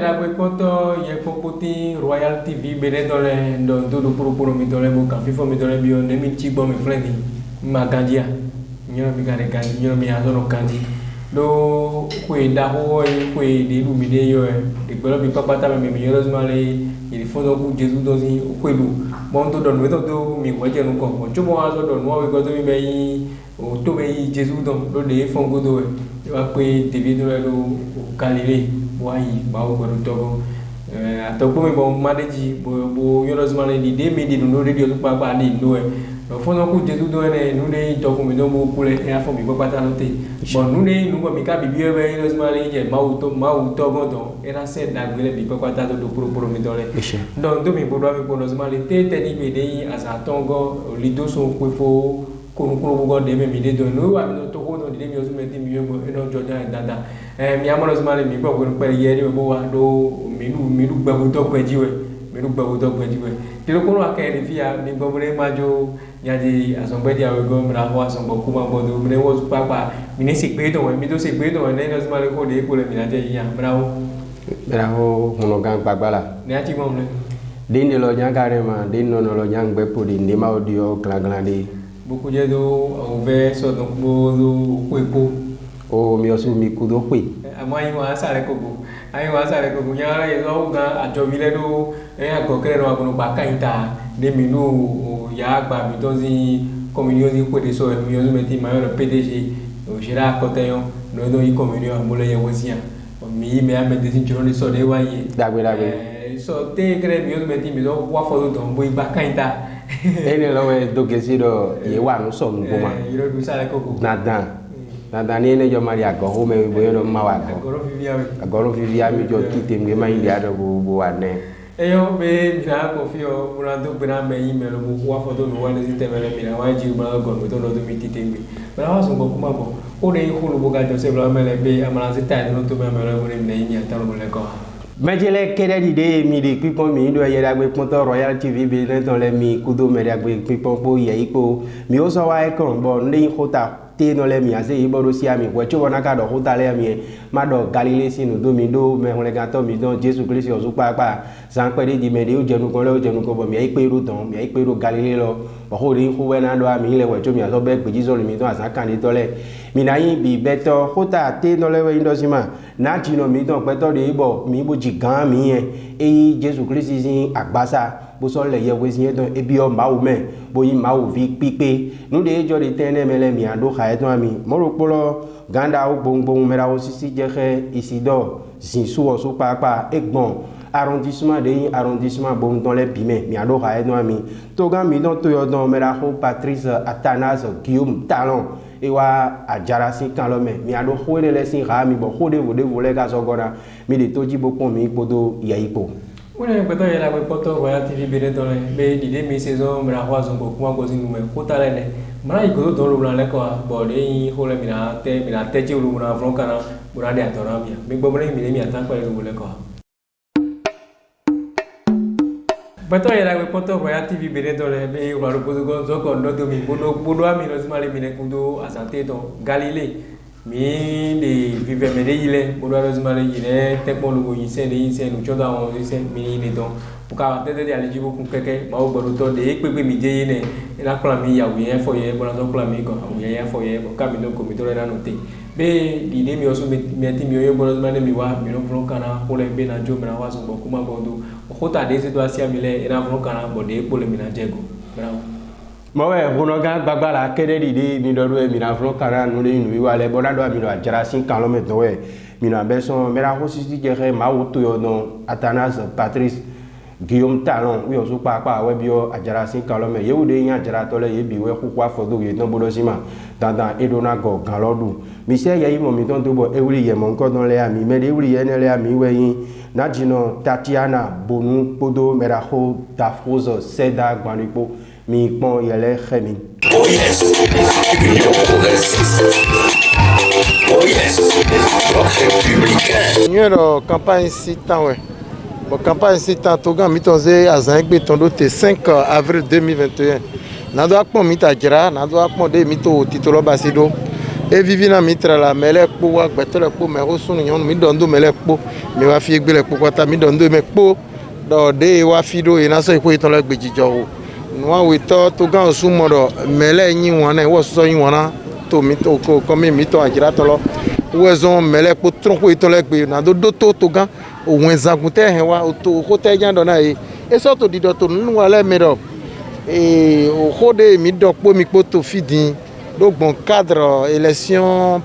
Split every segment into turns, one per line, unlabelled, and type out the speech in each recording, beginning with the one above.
la koto ye popoti Royal TV bene dole do puro mi dole bo kan fifo mi dole bio ne mi chibo mi friend ma gandia nyoro mi gare gandi nyoro mi azo no gandi do kwe da ho kwe de lu mi de yo de gboro bi papa ta mi yoro zmale il fondo ku Jesu do si kwe lu bon to don we to mi wo je no ko jo mo azo don wo we go to mi be o to be Jesu do de fongo do wa kwe TV do Galilée wai bawo go to atoko mi bon manage bo yoro zmale di de mi di no radio to papa di no fono ku Jesu do ne nu ne to ku mi no mo ku le e afo mi papa ta no te bon nu ne nu go mi ka bibi e yoro zmale je ma u to go do era se da gbele bi papa ta do pro mi do le don do mi bo do mi bo no zmale te ni be de asa tongo lido so ku fo ko go de me mi de do no wa no to ko no de mi o so me ti mi yo go e no Jordan dada mi amoro zmale mi gbo ko pe ye ni bo wa do mi lu gbo to pe jiwe mi lu gbo to pe jiwe ti lo ko lo akere fi a mi gbo re majo nyaji asongbe dia we go mra ho asongbo kuma bo do mre wo papa mi ni se pe do mi do se pe do ne no zmale ko de ko le mi na je ya mra
ho hono gang pagbala
ne ati mo mle
de ni lo nya kare ma de no lo nya ngbe po di ndi ma audio klan de
beaucoup de do ouvert so donc bo ko epo
o mi osu mi kudo pe
amai wa sare kogo ai wa sare kogo nyara ye lo ga ajo vile do e akokere no akono ba kaita de minu ya gba mi to si communion di ko de so mi yo meti mayor PDG o jira koteyo no do yi communion mo le ye wosia mi me ame de sin choro de so de wa ye
dagbe
so te kre mi yo meti mi do wa fo do bo ba kaita
ene lo we do ke si do ye wa no so ngo ma
iro du sare kogo
nada ni ne jo mari ago ho me bo yo ma wa agoro vivia mi jo kite nge ma ndi ado bo wa ne
eyo be bia ko fio murando bra me email mo wa foto no wale site mele mi na wa ji bra go mo to no do mi tite mi bra wa so go kuma bo o de ko lo bo ga jo se bra mele be amala sita no to me mele bo ni ne nya ta lo le ko
Majele kere di de mi de pipo mi do yera gbe ponto Royal TV be le ton le mi kudo me ya gbe pipo po ye ipo mi o so wa e kon bo ni hota te no le mi ase ibo do si ami we chubo na ka do hota le mi ma do Galilée sinu do mi do me hon le ga to mi don Jesus Christ o su pa san pe di me de o jenu ko bo mi e pe ru don mi e pe ru Galilée lo bo ho ri hu we na do ami le we chu mi aso be pe Jesus mi don asa kan ni to le mi na yin bi beto hota te no le we ndo sima na ti no mi don pe to de ibo mi bo ji gan mi yen e Jesus Christ sin agbasa bo so le ye we sin don e bi o ma o me bo yin ma o vi pipe nu de jo de tene mele mi ando ha e ton mi mo ro polo ganda o bongbong mera o sisi je khe isido zin su o su pa egbon arrondissement de arrondissement bon dans les bimé mi ando ha e ton mi to gan mi don to yo don mera ho Patrice Atanas Guillaume Talon e wa ajara sin kan lo me mi ando ho le sin ha mi bo ho de vole ga so gona mi de toji bo pon mi podo ya ipo
une peto ya la we poto Royal TV bere don be di de mi saison mera ho zo bo kuma go sin me ko ta le ne mara iko do lo la le ko bo de ho le mi na te ji lu na fron kana bura de atora mi mi gbo mi mi atan pa lu le ko peto ya la we poto Royal TV bere don be wa ro pozo go zo ko ndo do mi bodo ami no smale mi ne kudo asante don Galilée mi de vive me de ile bodo ro smale ile teknologo yin se nu choda won se mi ni don ka de ali jibo kun keke ma o gboro to de pepe mi je ne la kula mi ya wi e fo ye bo la so kula mi ko wi ye fo ye bo ka mi no ko mi to re na no te be di de mi o so mi ti mi o ye bo lo smale mi wa mi no fro kana ko le be na jo mi na wa so bo kuma bo do o ta de se do asia mi le ina fro kana bo de ko le mi na jego bravo
mo we hono ga gbagbara kede di de mi do mi na fro kana no le nu wa le bo na do mi do ajara sin kan lo me do we mi na be so mera ho si je re ma wo to yo no Atanas Patrice Guillaume Talon wi o so pa we bi o ajara sin kan lo me ye wo de yan ajara to le ye bi we ku kwa fodo ye no bodo sima dandan edona go gan lodu mi se ye mo mi ton to bo ewuri ye mo nko don le ami me de ewuri ye ne le ami we yin na jino Tatiana Bonu podo mera ho da froze seda gbanipo mi pon yele khemi
oh yes oh yes républicain
nyero campagne sitan we bo campagne sitan to gan mi ton ze azan gbe ton do te 5 avril 2021 na do akpon mi ta jira na do akpon de mi to titolo basido e vivi na mitra la mele kpo wa gbeto le kpo me ho sunu nyonu mi dondo mele kpo mi wa fi egbe le kpo kwata mi dondo me kpo do de wa fi do ina so ipo iton le gbejijo o nwa we to gan osu mo do mele yin won na wo so yin won na to mi to ko mi to ajira to lo wo zo mele kpo tronko iton le gbe na do to gan ohun ezagun te hen wa to ko te jan do na e so to dido to nu wa le mi do o ko de mi do po mi kpo to fidin donc bon cadre élection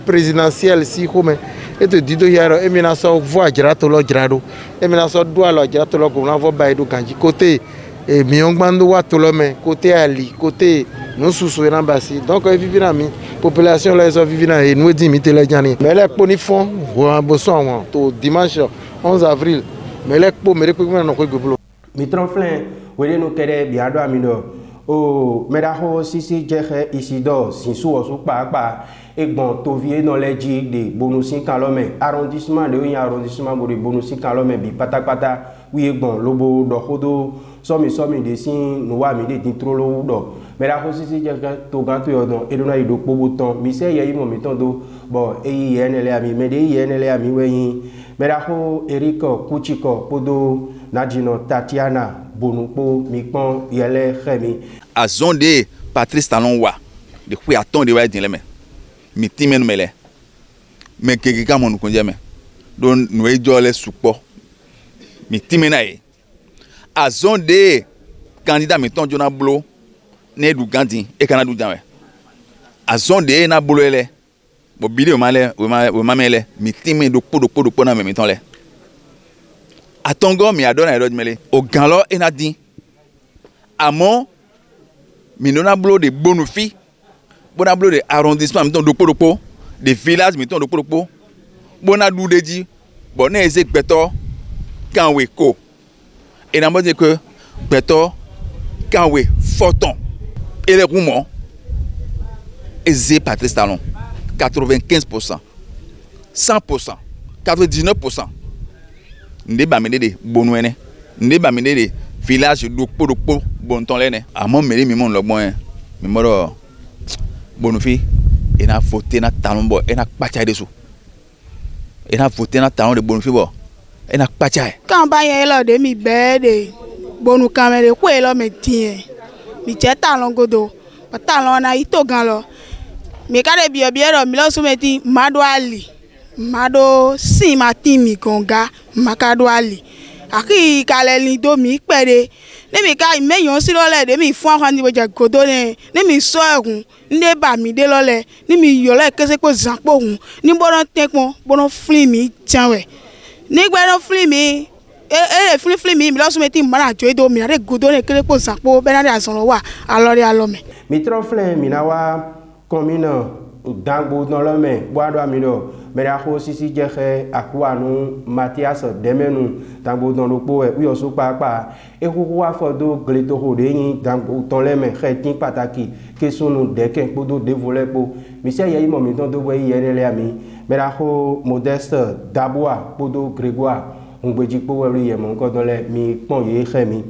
présidentielle si comme et te dido yaro e mina so voix jirato lo jirado e mina so do alo jirato lo ko na vo ba edu kanji côté e mi ongbando wa to lo me côté ali côté no susu na basi donc e vivi na mi population la so vivi na e no di mi tele jani mais les poni fond wa boson won to dimanche 11 avril mais les po mere ko na ko gbolo
mi troflin wele no kere bi ado amino o medaho sisi jehe isido sinsu osu papa egbon tovie no leji de bonusin kalome arrondissement de yin arrondissement bo de bonusin kalome bi patapata wi egbon lobo do hodo somi de sin no wa mi de tin trolo do medaho sisi jehe to ganto yodon edona ido pobo ton mi se ye mo mi ton do bo eyi yenele ami mede yenele ami weyin medaho eriko kuchiko podo Nadjino Tatiana Bonupo Mikpon Yele Khemi
a zonde Patrice Talon wa de ku aton de wa din le me mi timen mele me keke ka mon ko jeme don no e jole supo mi timena e a zonde candidat mi ton jona blo ne du gandin e kana du janwe a zonde na blo ele bo bide o male o ma mele mi timen do podo na me mi ton le atongo mi adona ero mele o ganlo enadin amo mi nona blo de bonufi bona blo de arrondissement mi ton do podopo de village mi ton do podopo bona dudeji bona eze gbeto kanwe ko et na mo dire que gbeto kanwe forton et les roumons eze Patrice Talon 95%, 100%, 99%. Nde ba mede de bonwene nde ba mede de village do podopo bonton lene amon mele mi mon logbon mi moro bonufi e na voter na talon bo e na pacha de so e na voter na talon de bonufi bo e na pacha
kan ba yen lo de mi be de bonu kamere ku e lo me tin mi je talon godo pa talon na ito gan lo mi ka de bi ro mi lo so me tin mado ali mado si matimi gonga makado ali aki kaleli do mi pere ne mi ka meyon si lole de mi fun kan ni boja godo ne mi so ehun nde ba mi de lole ni mi yo le kese ko zanpo hun ni bono tekpon bono flim mi tianwe ni gbe no flim mi flim mi lo so meti mara jo do mi re godo ne kese ko zanpo be na de asan lo wa alore alome
mi troflin mi na wa commune Dangbo dans le main, boado amino, medaho sisi jehe akuanu Mathias Demenu, Dangbo dans le pot, oui, osu papa, et huwa fodo gleto hodeni, Dangbo dans les mains, retin pataki, que sont nous deken, podo dévoler po, monsieur yaï momentan de voyer yenele ami, medaho modeste Dabois, podo Grégoire, on peut dire pour lui, mon encore dans les mi pon ye chemi.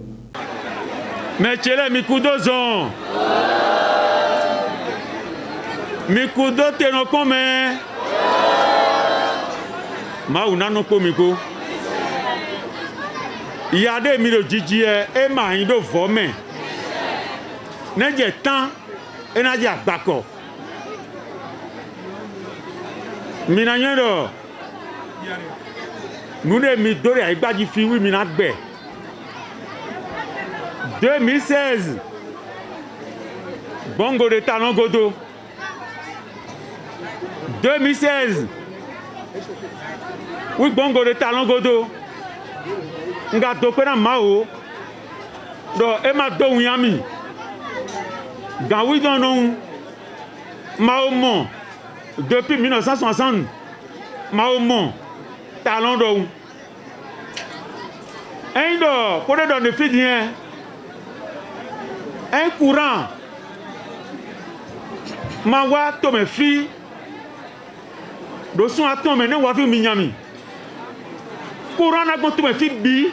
Mais tchele mi kudozon. Mikudo teno kome ma una no ko miko yade mi lo jiji e ma yin do vo me ne je tan e na je agbako mi na yen do nu de mi dore aigbaji fi wi mi na gbe 2016 bongo de Talon Godo 2016 oui bongo de Talon Godo nga do pena mao do e ma do yami ga oui don non mao mon depuis 1960 mao mon Talon do un do pour de donner fidien un courant ma wa to me fi do son aton me ne wa fi mi nyami courant na to me fi bi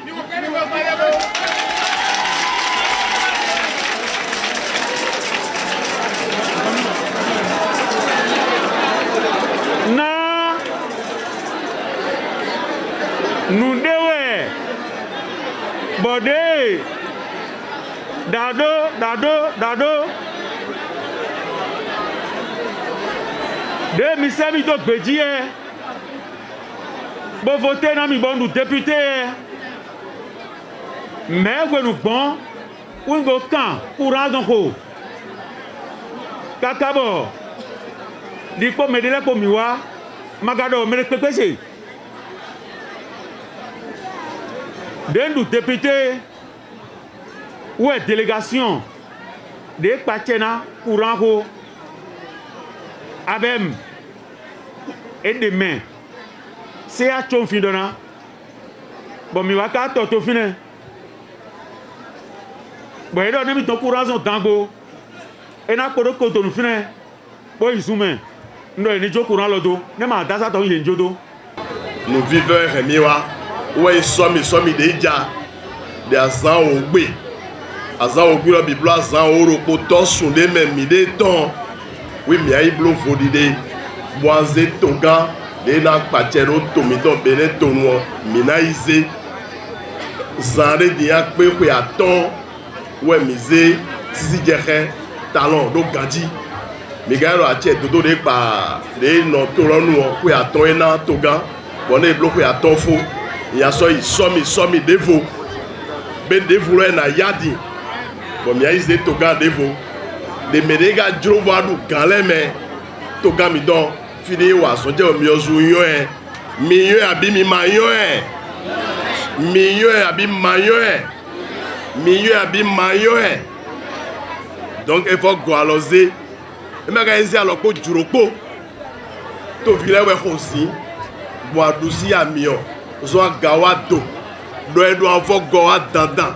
Dado. De mi semi to beji bo voter na mi bon nous député mais we nous bon we go kan courant donc ko kakabo di ko medele ko miwa magado mere pepese de nous député ouais délégation de pachena courant ko abem et demain c'est à ton fin donna bon mi va ka to fine bon et donne mi ton courant son tango et na ko to fine bo isume ndo ni jo courant lodo ne ma dasa to yen jodo
nous vivons remiwa ouais somi deja de azan ogbe lo biblo azan oro ko to sun de memi de ton oui mi ayi blo vodide boaze toga de na pachero tomito bene tonuo mina ize zare dia pe ko aton we mize sisi jere talon do gaji mi garo ache dodo de pa de no to ronu ko aton ena toga bone blo ko aton fo ya so i somi devo be devo na yadi bon mi aize toga devo de merega jrovadu galeme toga mi don fini wa so je mi ozu yo mi yo abi mi ma yo mi yo abi ma yo mi yo abi ma yo donc il faut go aloze e ma ga ezi alopo juropo to vile we khosi bo adusi amio zo agawa do edo avo go adandan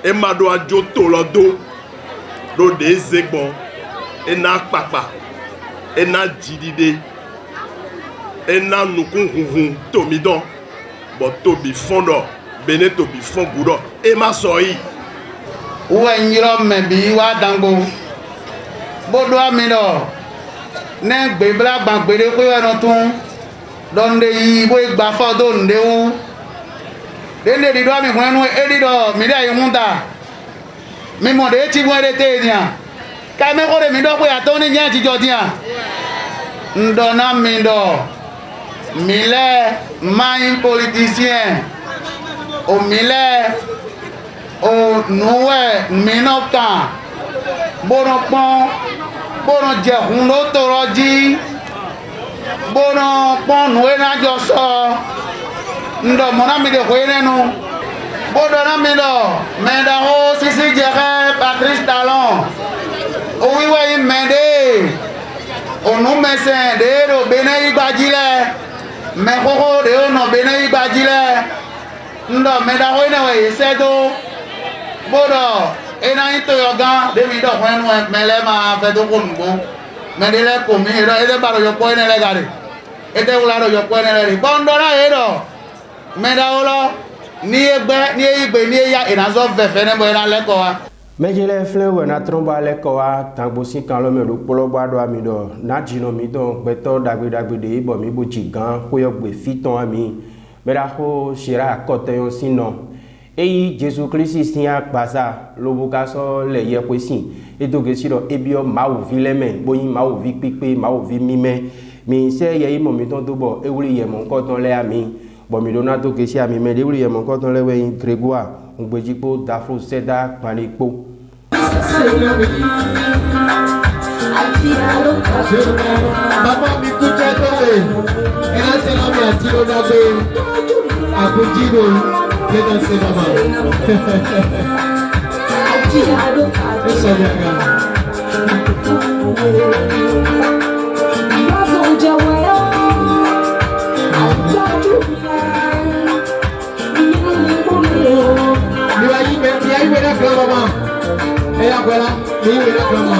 e ma do ajo to lodo do de zegbon ena papa ena jidide ena nukun hunhun tomidon bo tobi fondo bene tobi fongudo e ma soyi
uwe nyiro mebi wa dango bodo amino ne gbebla gbagbere ko eno tun donde yi bo igba fodo ndewu dende di do mi kwenu edido mi dai hunta mi mo de ti won rete nian ka me ko de mi do ko ya to ni jan ti jo tian ndo na mi do mi le main politicien o mi le o nuwe mi no kan bono pon bono je hun lo toro ji bono pon nuwe na jo so ndo mo na mi de ko nenu bodo na mi do me da ho sisi jere Patrice Talon o wiwe mende o nu mesen de do bene igbajile me koko de o no bene igbajile ndo me da ho na we sedo bodo ena ito yoga de mi do ko enu mele ma fe do ko nbo me de le ko mi do e de baro yo ko ene le gare e de ularo yo ko ene le bondo na e do me da olo ni egbe ni ya inazo vefe ne bo ina leko wa
mejele fle we na tromba leko wa tangbosi kan lo me lo pologbo ado ami do na jino mi don gbeto dagbe de ibo mi bo jigan ko yo gbe fiton ami me da ho shira akoteyon sino eyi Jesu Christ sin apasa lo buka so le ye kwesin edoge siro ebio mawo vileme boyin mawo vi pipe mawo vi mime mi se ye imo mi ton dobo ewuri ye mo nko ton le ami bon mi dona to ke si ami me ewuri ye mo nko ton le we Grégoire ngbejipo dafro seda panipo
Mama mi kuche tobe ena se la mi atiro na be abujido leta se mama eso ya mi va a mama ella abuela mi va a mama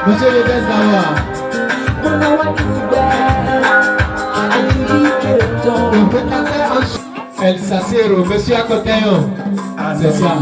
Monsieur le Président, elle s'assure, monsieur à côté, c'est ça.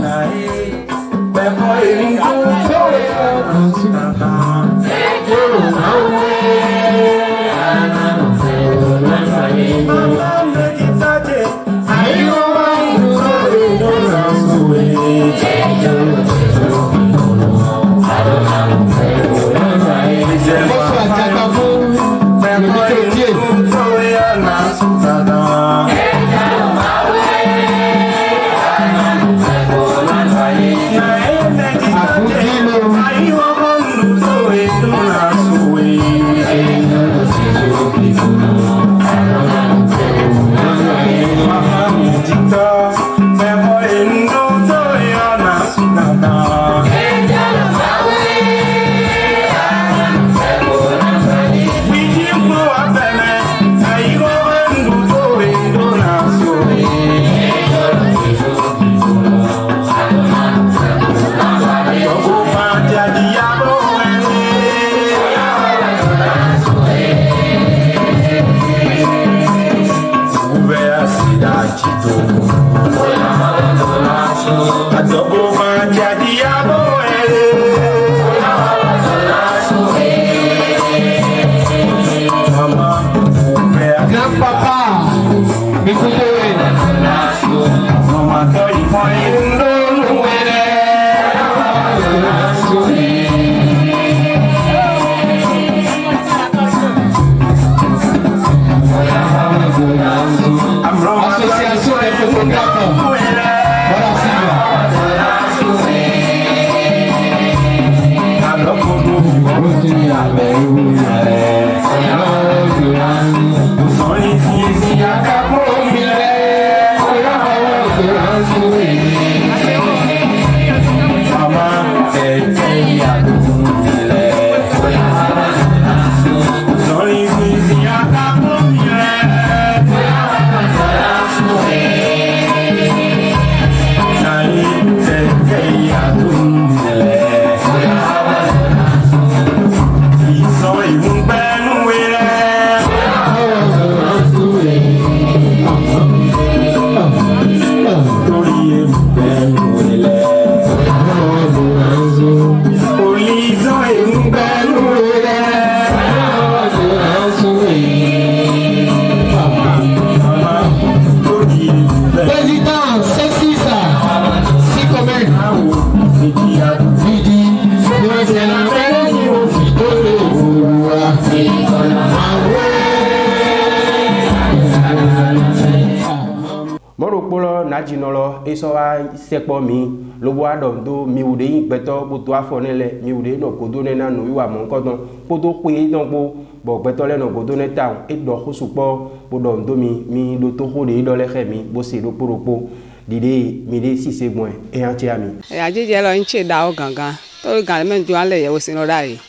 Najinolo esowa sekpo mi lobo adom do mi ude yin gbeto boto afonele mi ude no godo ne na no iwa mo nkan don boto pe don bo gbeto le no godo ne ta e do khusupo bodo ndo mi do to hode do le khemi bo se do poropo dide mi de si se gbo e anti ami
e ajeje lo nche da o gangan to gan men do ale ye wo sin lo dai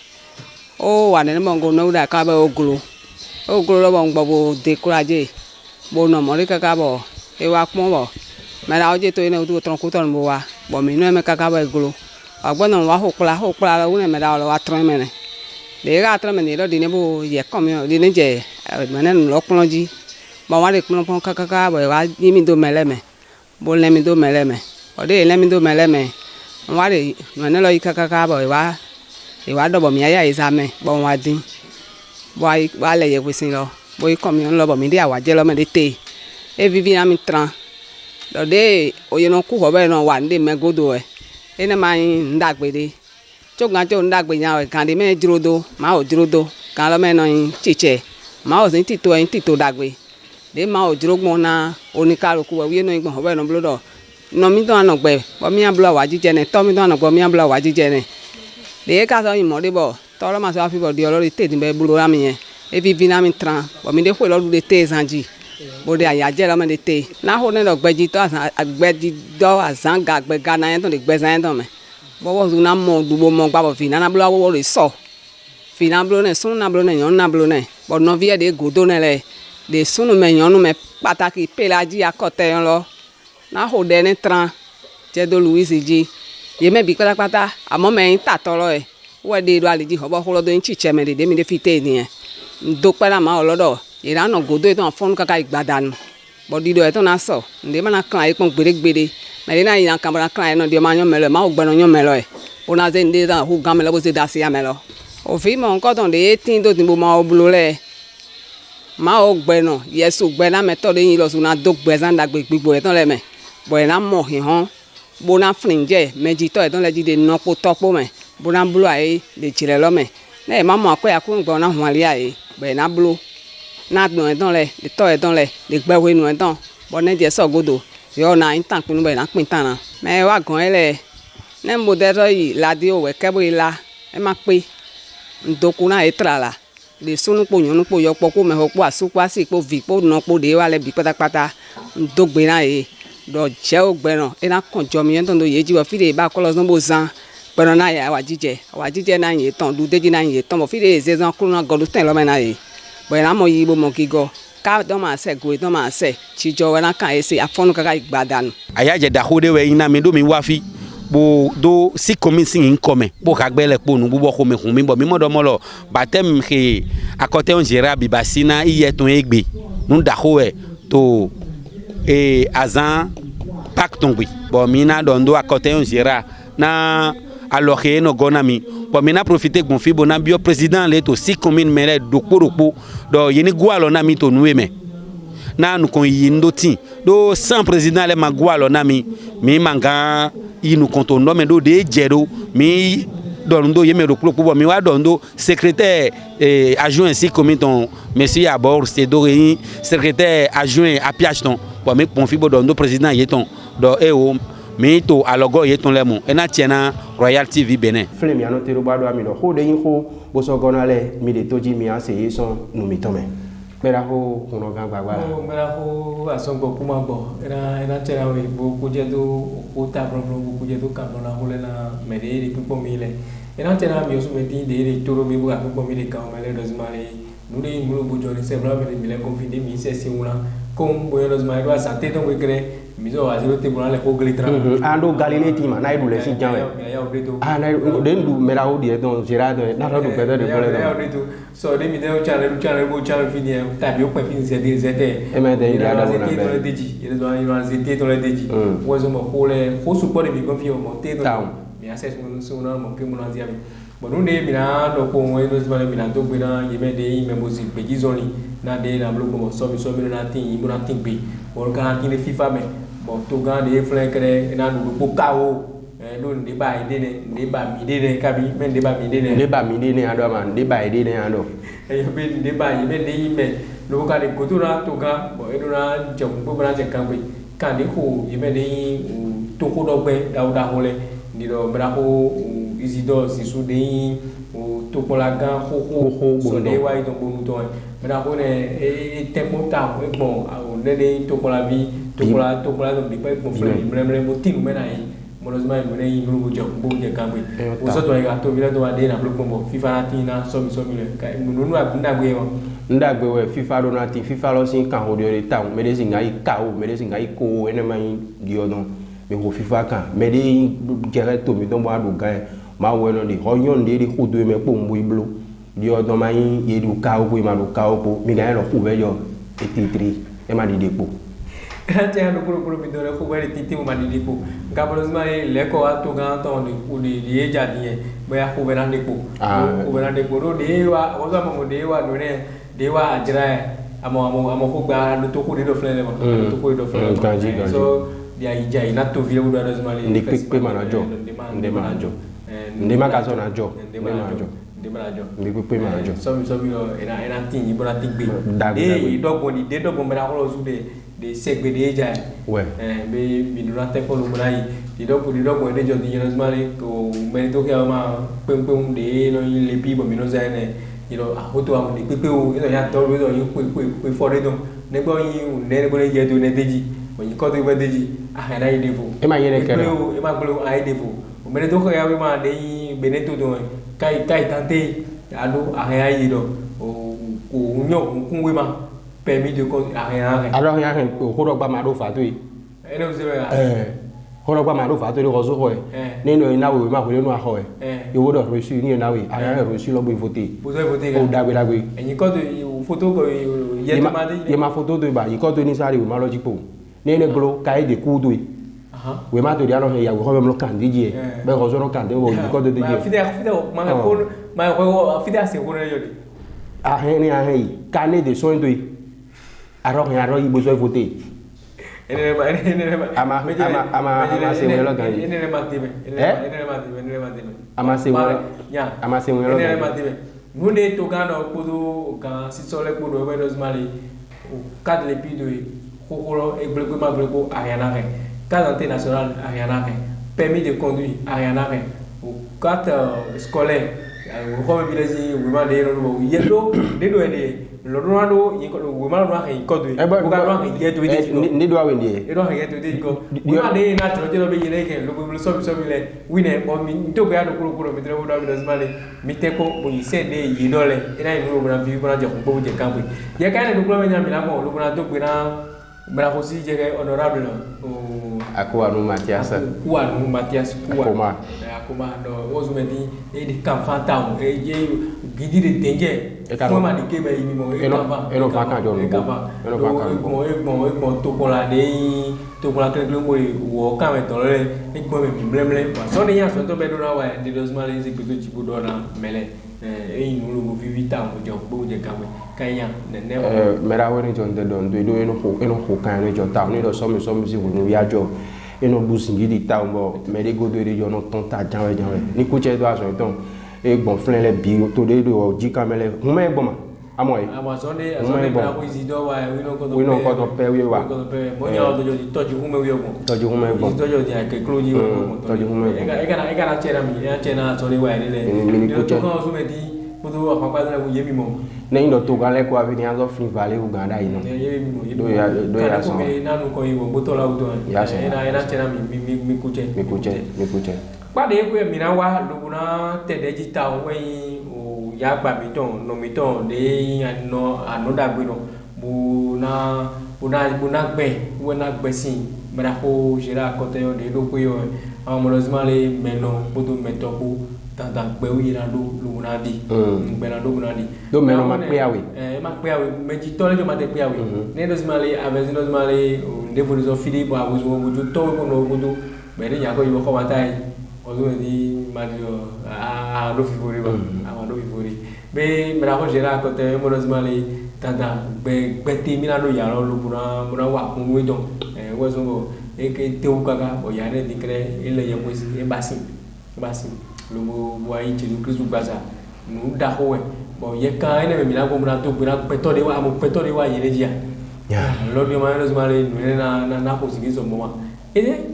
o wa ne mo ngo no da ka ba oglo lo bo ngbo bo de kuraje bo no mo ri ka bo e wa pon bo mera oje to ina udu tron kuton bo wa bo mi no me ka ba iglo agbona wa hokla la une mera lo wa tron mene de ga tron mene lo dine bo ye komi dine je mene lo plonji bo wa de plon ka bo wa yimi do meleme bo le mi do meleme o de le mi do meleme wa de mene lo ka bo wa do bo mi aya izame bo wa din bo wa le ye kwesin lo bo komi lo bo mi de awa je lo me de te e vivi na mi tran do de oye no ku ho be no wa nde me godo ene ma ndagbede chogan cho ndagbe nya kan de me jirodo ma o jirodo kan lo me no chiche ma o sin tito dagbe de ma o jirogbon na onikaluku we no igbon ho be no blodo no mi don anogbe bo mi ablo wa jije ne to mi don anogbo mi ablo wa jije ne de ka so yin mo de bo to lo ma so afi bo di olori te din be blo ra mi yen e vivi na mi tran bo mi de ko lo de te zanji bode aya je la me de te na ho ne lo gbeji to agbeji do azanga gbega na yen to de gbezan to me bo wo na mo dubo mo gba bo fi na blo wo re so fi na blo ne sun na blo ne yon na blo ne bo no vie de godo ne le de sunu me yon me pataki pelaji akote yon lo na ho de ne tran je do Louis ji ye me bi pata amo me ta to lo we de do aliji ho bo ho lo do nchiche me de mi de fi te ni do pela ma olodo ira no godo to fon kaka igbadanu body do e to na so nde ma na kan e pon gberegbere mais ina ina kambara kran no dia ma nyo melo ma ogbe no nyo melo e ona ze ndi da hu gamelo bo ze da si amelo o fi mo nko ton de 18 do timbo ma obulo le ma ogbe no yesu gbe na meto de yin lo su na do gbe zan da gbe gbigbo e ton le me bo na mo hin hon bo na fringe meji to e ton le ji de no po topo me bo na bulo ai de chire lo me na ma mo akwa ya ku ngbo na hu ali ai be na bulo na no e ton le de to e ton le de gbe we nu e ton bo ne je so godo yo na intan pinu be na pin tan na me wa gan ele ne mo de ro yi la di o we ke bo ila e ma pe ndoku na etra la le sunu po yun po yo po ko me ho po asupo asi po vi po no po de wa le bi pátápátá ndogbe na e do je ogbe no e na kan jo mi yen ton do ye ji wo fi de ba ko lo zon bo zan pero na ya wa jije na yin ton du deji na yin ton mo fi de sezon kru na godu ten lo me na e bo na mo yi bo mo gigo ka do ma se go do ma se chi jo wa na kan e se afonu kaka igbadanu
aya je da ho de we ina mi do mi wa fi bo do si komi sin income bo ka gbele po nu bo ko me hun mi bo mi modo mo lo batem ke akote on jera bi basina iye ton egbe nu da ho e to azan pak ton bi bo mi na do ndo akote on jera na alors que no gonami bo mi na profiter gon fi bo na bio président le to si commune mere do kporokpo do yini gwalo na mi to nu me na nu kon yi ndo tin do sans président le magwalo na mi manga inu konto ndo me do de jero mi dondo yeme do kporokpo mi wa dondo secrétaire adjoint si commune ton monsieur Abor c'est do secrétaire adjoint à Piachton bo mi kon fi bo dondo président yeton do o mi to alogo yeton lemo ena tiena Royal TV Benin
flem ya no tero ba do ami do ho de yin ho bo so gona le mi de toji mi ase yeson no mi tome mera ho kuno gan gbagba
mera ho asongo kuma bo era tiena we bo ku je do o ta problem bo ku je do kan na ho le na me de ri pipo mi le era tiena mi o so me tin de ri toro mi bo ka pipo mi le kan me le rozmari nu de mu bo jo ni se bra me mi le confide mi se si una kom bo rozmari do santé don we kre mizo aziro te bona le ko glitra
ando galile tima na idu le si janwe na den du mera o die don gerado na do bedo de bole
do so de mi de o chale bo chale fini ta bi o pe fini zete zete
e me de ida da
na be deji ile do ino zete to le deji wo zo mo ko le ko support mi confio mo te do mi access mo so na mo ke mo na zia mi bo no de mi na do ko mo ino zima mi na do gbe na ye me de me mo si beji zoni na de na blo ko mo so mi na tin yi mo na tin be o ka tin FIFA me bon to gan de flenkere na du ko kawo do de ba ide ne de ba mi de ne kabi men de ba mi de ne
ando man de ba ide ne ando
e be de ba yi men de yi me lo ka de ko to na to gan bo e do na je ko bra je kan be kan de ko yi men de yi to ko do gbe da ho le ni do bra ko isido si su de yi o to ko la gan ho so de wa ito bonu to bra ko ne e tempo ta o gbon o de to ko la bi tokola do bipa ko fle mremre mo tinu mena yi molozima mo ne yi mo je ko je kambe o so to ga to vile do ade na blo kombo FIFA tina so mi le ka nunu abunda gbe wo
ndagbe we FIFA do na ti FIFA lo sin kan ho de ta me de sin ai ka o me de sin ai ko ene mai di odon me ho FIFA kan me de gere to mi don mo adu gan ma wo no de hoyon de ko do me po mbo iblo di odon mai ye du ka o ko ma du ka o po mi ga lo ku be yo etitri e ma di depo
ate ando kuro mi dore ko bari titi mo mani dipo ngabalo zma le ko ato ga to ni udi die jadi bo ya ko bera dipo ko bera dipo do de wa o za mo de wa no ne de wa ajira amo ko gba do to ko de do flele mo to ko do flele so dia ija ina to vile do zma le
ndi pe manajo ndi makaso na jo ndi pe manajo
so mi era tin ibo na tin gbe de dogbon ni de dogbon mera ko zo de segbe de ja be mi do na te ko lu mrai di dogbon de jo di rozmari ko me to ke ma pem de no le bi bo mi no za ne iro ahoto am de pepe o iro ya to ro yi ko fo de do ne gbo yi ne bo le je do ne deji o yi ko to be deji a na yi devo
e ma yere kero
e ma gbo ai devo o me to ko ya we ma de beneto do kai tante alo a ya yi do o nyo kunwe ma permis de cause rien
alors ya ko ro gba ma do fa to yi
e no se ya
ko ro gba ma do fa to ro so ko ni no ina we ma ko le no a ho iwo do reçu ni na we aya reçu lo bo voter
bo so voter
o dagbe
eyin ko to photo ko ye to ma de
ye ma photo do ba yi ko to ni sare we ma lo jipo ni ne glo kai de ku do yi we ma to dia no he ya we ho me lo kan di je be ko so no kan de wo di ko de je
fide ma ko ma ko fide ase ko re yo de
a he ni a he kan de so ndo yi aro he aro yi bo so voter ama se we lo kan
ene ma tibe
ama se we lo
nune to gano kudu ka sisole kudu we dos mali o cadre pido kokoro egbego ma brego ariana re cadre national ariana re permis de conduire ariana re o carte scolaire o ko village we ma de no yelo de do ede lo do yi ko we ma no ha yi ko do o ga no ha yi to de
ni do awe ni
e do ha yi to de ko we ma de na to de lo be yele ke lo bo so le wine o mi to ga do kuro mi trewo do dos mali mi te ko bo yi se de yi dole ina yi no bra vi bra je ko bo je kamwe ye ka ne do kuro me nya mi la mo lo bra to gbe na bra ko si je honorable o
akwa no Mathias
akoma do ozu me di e di kamfanta o e je gidi de danger mo ma di ke be yi mi mo e
fa kan jo no
e to ko la de to ko la ke lo mo wo ka me to le e gbo me blemble wa so ni ya so to be do na wa de dos mali se ko to jibu do na mele e inu lo vi vita mo jo bo je ka me kanya ne
mera woni jo de don do eno ko kan ne jo ta ni do so mi si wo ya jo eno busingi di ta mbo me de godo de jo no ton ta janwe ni ku che do aso ton e gbon flen le bi to de do ji kamele mo me gbon ma amoy
amazone azone bra ko izido wa
we no ko to pe we wa
mo nya do jo toju hu me we gbon do jo di ake kloji wo
toju hu me
e ga na chera mi ya chena so ni wa ni le to ko so me di mo do wa pa na wo yemi mo
ne ndo to gale ko avini azo fin vale Uganda ino do ya so
na nu ko iwo boto la uto ina chena mi kuche pade ko mi na wa lu na te de jita o wen o ya gba mi ton no mi ton de ano da gbe no bu na gbe wo na gbe sin mera ko jira ko te o de do ko yo amorosmale meno bodo metopo tanta gbe o yira lu na di gbe na do na di
do meno ma pe awe
ma pe awe meji to le jo ma te pe awe ne dos male avec nos male o de bo zo fili bo abuzo bo jo to ko no bo do me de ya ko yo ko watai ozo ni madio a do fivori ba a do fivori be me la ko jera ko te mo dos male tanta gbe te mi na do ya lo buna wa kun we don we so go e ke te u kaka o ya ne dikre ile ye mo e basi lo bo wa yi Jesu Christ gbaza nu da ho we bo ye kan ene me mi la ko buna to buna peto de wa ye le dia lo bi ma dos male nu na ko sigi so mo wa ene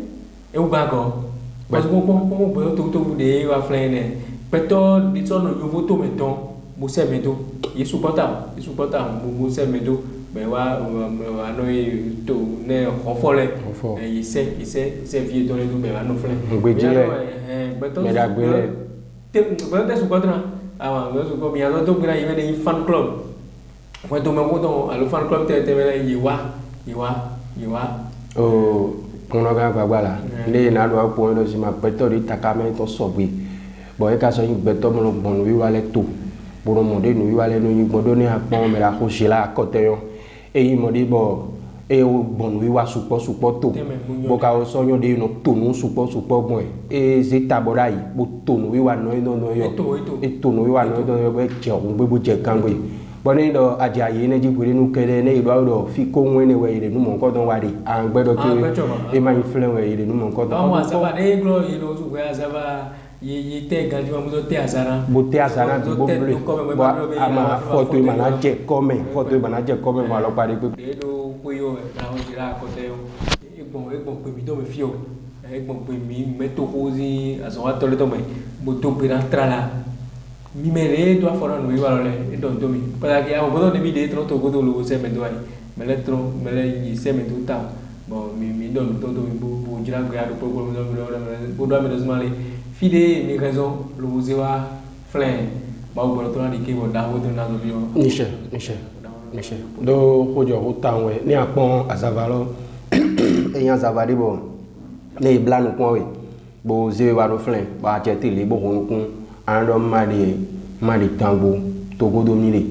e u ga go parce que on peut tout de wa flene peto di sono yo voto meton mo se meto ye supporta mo se meto be wa no to ne ofole e se vie to le do be wa no flene
gbejile
beto
me da gbele
te supporta awa me so ko mi ado to gra yeme de fan club ko to me ko to alo fan club te me yiwa
o kono ga gbala le na do apo ndo si ma peto ri takame to sogbe bo e ka so yin beto mo gbon wi wa le to bo mo de no wi wa le no yin gbodo ni apon me la ko se la kote yo e yin mo de bo e o gbon wi wa supo to bo ka o so yo de no to no supo gbon e ze tabora yi bo to no wi wa no yo e to no wi wa no yo be je o gbe bo je kan gbe boni do aja yi ne jipuri nu kede ne ido do fi ko nwe ne we ire nu mo nko don wari an gbe do ke e ma influence we ire nu mo nko don
àwọn asaba de glo yi no su we asaba yi te ganji mo to te asara
bo te asara bi bo ble bo ama photo manager comment ma lo pare pe
de do ko yo na o jira ko te yo egbon pe mi do me fi o egbon pe mi meto kozi aso wa to le to me bo to pe na trala mi mere do afora no iwa le don to mi para que amo bodo de mi de tro to godo lo se me do ai me le yi se me do ta bo mi don to mi bo jira go ya do po bo do mi do smale fide mi raison lo zewa flen ba bo to na di ke bo da ho to na do bio
nishe do hojo ho ta we ni apon azavalo eyan zavadi bo ne blanu kon we bo zewa do flen ba je te le bo ho kun ando mari tango togo domine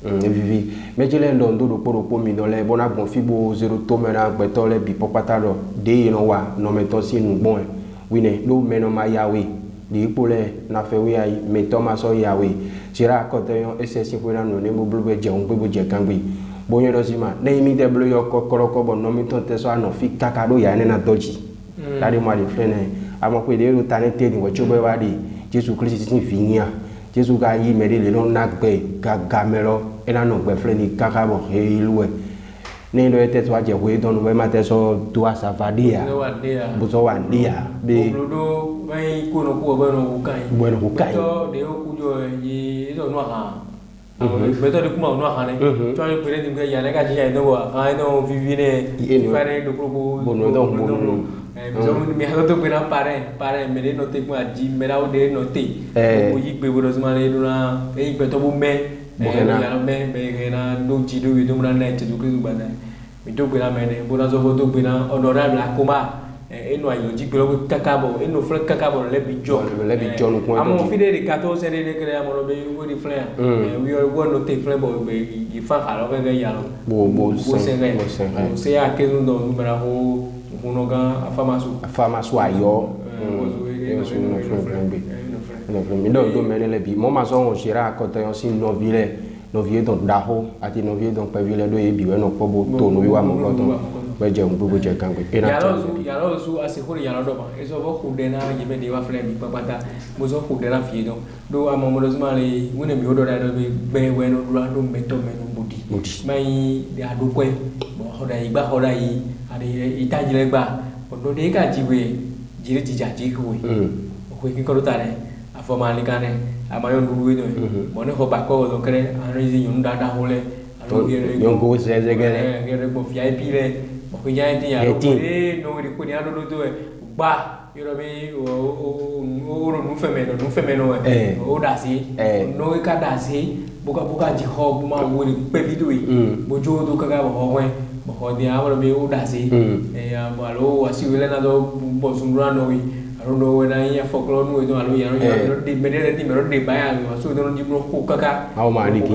vivi mais je l'ai ndondo do poro mi dans les bona bon fibo 0 to mena gbeto le bi popata do de no wa no meto si nu bon oui ne do meno ma yawe di pole na fe wi ai meto ma so yawe tira ko te yon ss ko na no ne mo blube je on gbebo je kangbe bonyo do sima ne mi de blo yo ko bon no mi to te so no fi kakado ya ne na doji tari mo ali frene amo ko de ro tane te ni wo chobe wa di Jesus Christ ti finia Jesus ga yi meri le no na gbe ga melo ena no gbe frene kaka bo he iluwe ne do ete so aje we don we ma te so do asavadia buzo wandia be
do mai ko no ko bueno ukai to de o kujo yi do no ha beto de kuma no ha ne to ayo pere dim ga yana ga ji ai no wa ha no vivine fare do pro bono do bono mi ha to pera pare me no te kuma ji me ra o de no te o yi gbe bodo zuma le do na e beto bu me ya me be na do ji do wi do na na te do ku ba na mi to pera me ne bo na zo to pera honorable akoma eno ayo ji gbelo kakabo eno fle kakabo le bi jo no ko amo fide de 14 de kre amo be wo di fle we are go no te fle bo be i fa halo ga ya lo bo se ya ke no numero ho uno ga afamasu ayo mi do mene le bi mo ma so on shira ko te on sin no vie don daho ati no vie don pe ville do e bi we no ko bo to no wi wa mo ko to beje mbubu je kangwe yalo su asihuri yalo do ba eso bo kudena yebe de wa fle bi papata bozo kudena fiedo do amomodo zumale wone mi odo da do be we no do meto me no budi mai de adu kwe bo hoda igba hoda yi ari itajile gba odo de ka jiwe jire jija jikwe ko ki ko tare afoma ni kane amayo nduwe do mo ne ho ba ko do kre ari zi yun da hole
yon go se zegere
gere bo VIP le ko ya ti ya no ri ko ni ado do ba yoro be o nu feme no o da si no ka da si buka ji ho bu ma wo ri pe video yi bo jo do ka ga bo ho bo ho di a be o da si ya bo alo wasi wele na do bo sunra no wi aro do we na ya folklore no do alo ya no de medere di mero de ba ya so do no di bro ko kaka
au ma di ki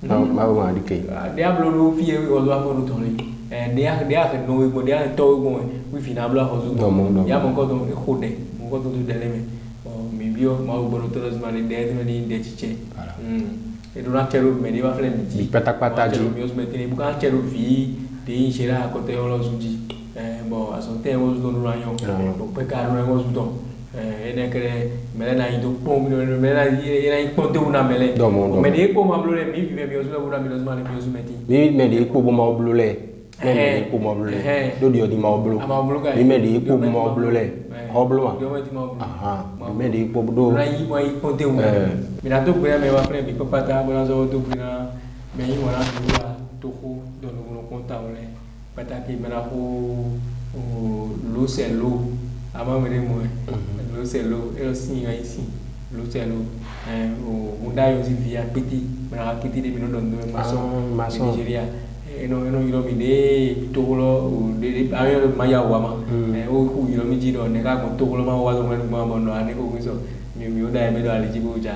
au ma di ki
diablo no fie o do apo no to le dia ke no mo dia to mo wi finabla ho zo ya mo ko to khode mo ko to dele me mi bio ma u boro to zmani de ni de chiche e do na chero me dia fle ni
pata ji
mi os metini bu ka chero vi de inshira ko te lo zuji bo asonte wo zo no ranyo bo pe ka no wo zo don ene kere mele na ido pom mele na ina ponte una mele me de ko ma blole mi vive mi os lo bura mi os mani mi os meti
mi me de ko bo ma blole me ko mo blole do di odi ma blo mi me de ko mo blole ho blo aha me de ko do
na yi mo yi ponte una mi na to pe me wa pre mi papa ta bo na zo to pina me yi mo na to ko do no konta ole pata ki me na ko lo se lo ama me de mo lo se lo e si ya isi lo se lo o munda yo si via piti me na piti de mi no do maso Nigeria eno yiro mi de tolo de ayo maya wa ma o ku yiro mi jiro ne ka ko tolo ma wa zo ma no ane ko so mi o da me do ali jibo ja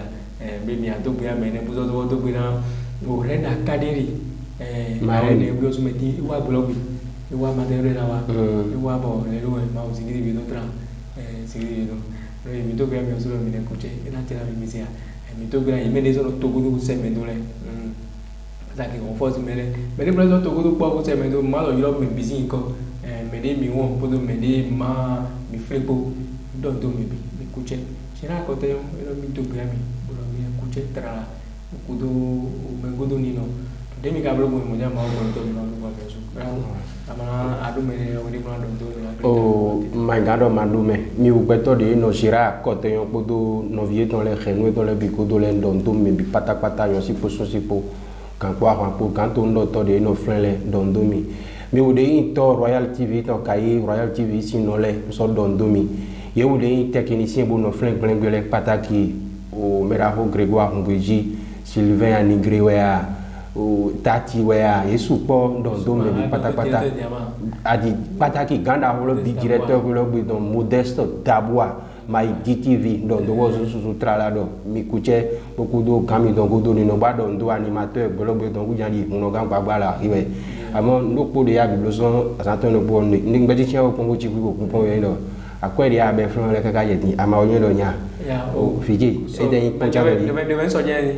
be mi ato pe ame ne buzo to pe na o re da kadiri ma re ne buzo meti wa blog wa ma de re na wa wa bo le lo ma o sigiri bi do tra sigiri do re mi to pe ame so mi ne kuche ina tera mi sia mi to pe me de so to go do se me do le zaki on force mele president to go to po se me do ma lo yiro mi busy nko me de mi won po do me de ma mi flepo do mi bi mi kuche sira ko te mi to pe mi bo mi kuche tra ku do me go do ni no de mi ka blo mo ja ma o to mi no ko be so ama adu me o ni blo do
o my god o mandu me mi u beto de no sira ko te yo po do no vie ton le khenu to le bi ko do le ndon mi bi pata yo si po kan kwa po kan to ndo to de no frele dondomi mi u de in to Royal TV to kai Royal TV si no le so dondomi ye u de in technicien bo no frele glengbele pataki o meraho Grégoire Mbouji Sylvain Anigrewa o tati wea yesu po dondomi bi patapata adi pataki ganda holo bi directeur ko lo bi don Modeste Tabwa mai DTV do do wo su trala do mi kuche beaucoup do kami do godo ni no ba do animateur gbolo do gujani mo ga gbagba iwe amo no po de ya biblo so asanto no bo ni ngbe ti chen o kongo chi ku ko pon yen do akwe dia be fron le kaka yeti ama onye do nya o fiji e den poncha be
de so je ni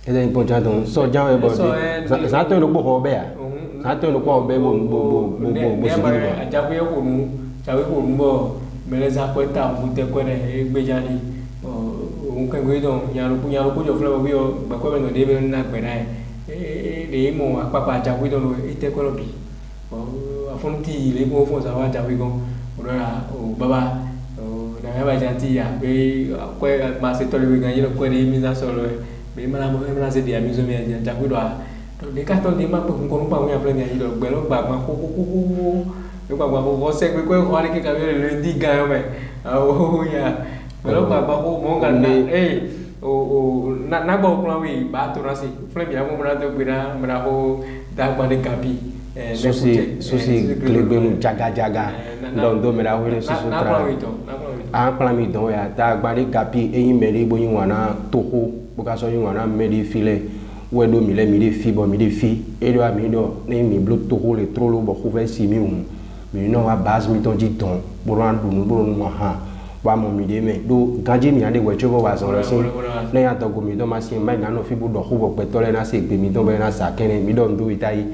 e den poncha don so jan e bo asanto no bo ho be ya asanto no ko be bo si
ba ajabu ye ko nu jawe ko mbo meleza kweta mute kwere gbejani o nkan gbe don yaru ko jo fle bi o gba ko be no de be na gbe na le mo apapa ajabu don ite ko bi afonti le mo fon sa wa ajabu gon ora o baba o na ya ba janti ya be ko ma se tole be ganyi ko de mi za solo be mala mo mala se dia mi zo mi ajabu do de ka to de ma ko ko pa mo ya fle ni do gbe lo gba ma ko gbàgbà bó ṣe pé kó wà ní kíkà bí lè di gan me o ya pero gbàgbà bó mo gan na gbo plan wi ba to rasi fle mi amo mra to gbira mra ho da gba de kapi
susi klebe mu jaga do mra ho susu tra a plan mi don ya da gba de kapi eyin mere bo yin wana toho bo ka so yin wana me di file wedo mi le fi bo mi de fi e do mi do ni mi blo toho le trolo bo ko ve si mi mais non à base mi ton dit ton pour rendre nous pour nous ha wa mo mi de me do ganji mi ade we chobo wa so sin na ya to go mi do ma sin mai na no fi bu do ho bo pe to le na se gbe mi do be na sa kene mi do ndo itai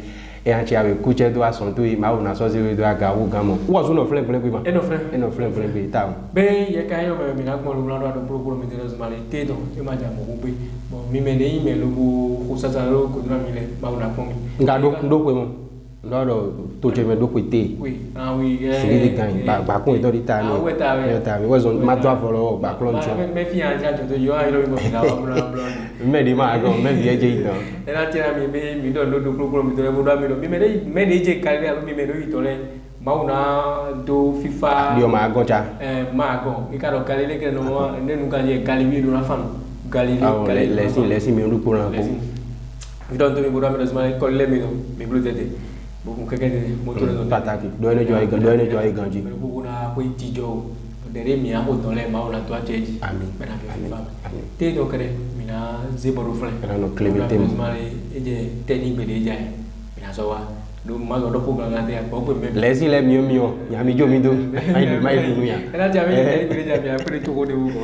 e an chi ave kuche do ason to ma o na so se do aga wo gamo wo so no fle bi ma e no fle bi ta
be ye ka yo me mi na ko lu la do pro mi de so male te do e ma ja mo be bo mi me de me lo ko sa sa lo ko na mi le ma o na ko mi
nga do ko mo lọ́dọ̀ tó jẹ́ mẹ́dọ́ pé tè sílẹ̀ kan gbàkún ìtọ́ di ta mi wọ́n sọ má tó àfọlọ́ gbàkúrọ̀ ní sọ.
mẹ́fì àjà tó yọ ayélujára mi kò fi dáwọ́ búrọ́.
mẹ́ẹ̀dì máa gan mẹ́ẹ̀dì ẹ̀jẹ̀ ìtàn.
ẹ náà tí a mi dọ̀ lódò kúròkúrò mi tọ́lẹ̀ bọ́dọ̀ mi lọ mẹ́ẹ̀dì ẹ̀jẹ̀ kárí àbí mi mẹ́ẹ̀dì ìtọ́lẹ̀ máa náà do fífa.
bí o máa gan cha.
máa gan kíkà lọ kálí lẹ́kẹ̀ẹ́ nínú kan yẹ kálí bí ìlú ráfà
lẹ́sìn mi olùkọ́ náà kó.
ìdọ̀ tó mi bọ́dọ̀ mi lọ sí máa kọ́ lẹ́mi lọ mi bolo tẹ̀tẹ̀ beaucoup quelqu'un de moteur de
pataki doone jo ay ganji
beaucoup na ko tijo dere mi a hoton le ma ona to ateji
amin
bena bi fa te do kare mina zeboro fle
no clemete
mo mari eje teni gbede ja mina so wa do ma do ko gan ate ko pe me
lesi le mio ya mi jo mi do ai mai du ya
era ja mi gbede ja mi a ko de to ko de wo ko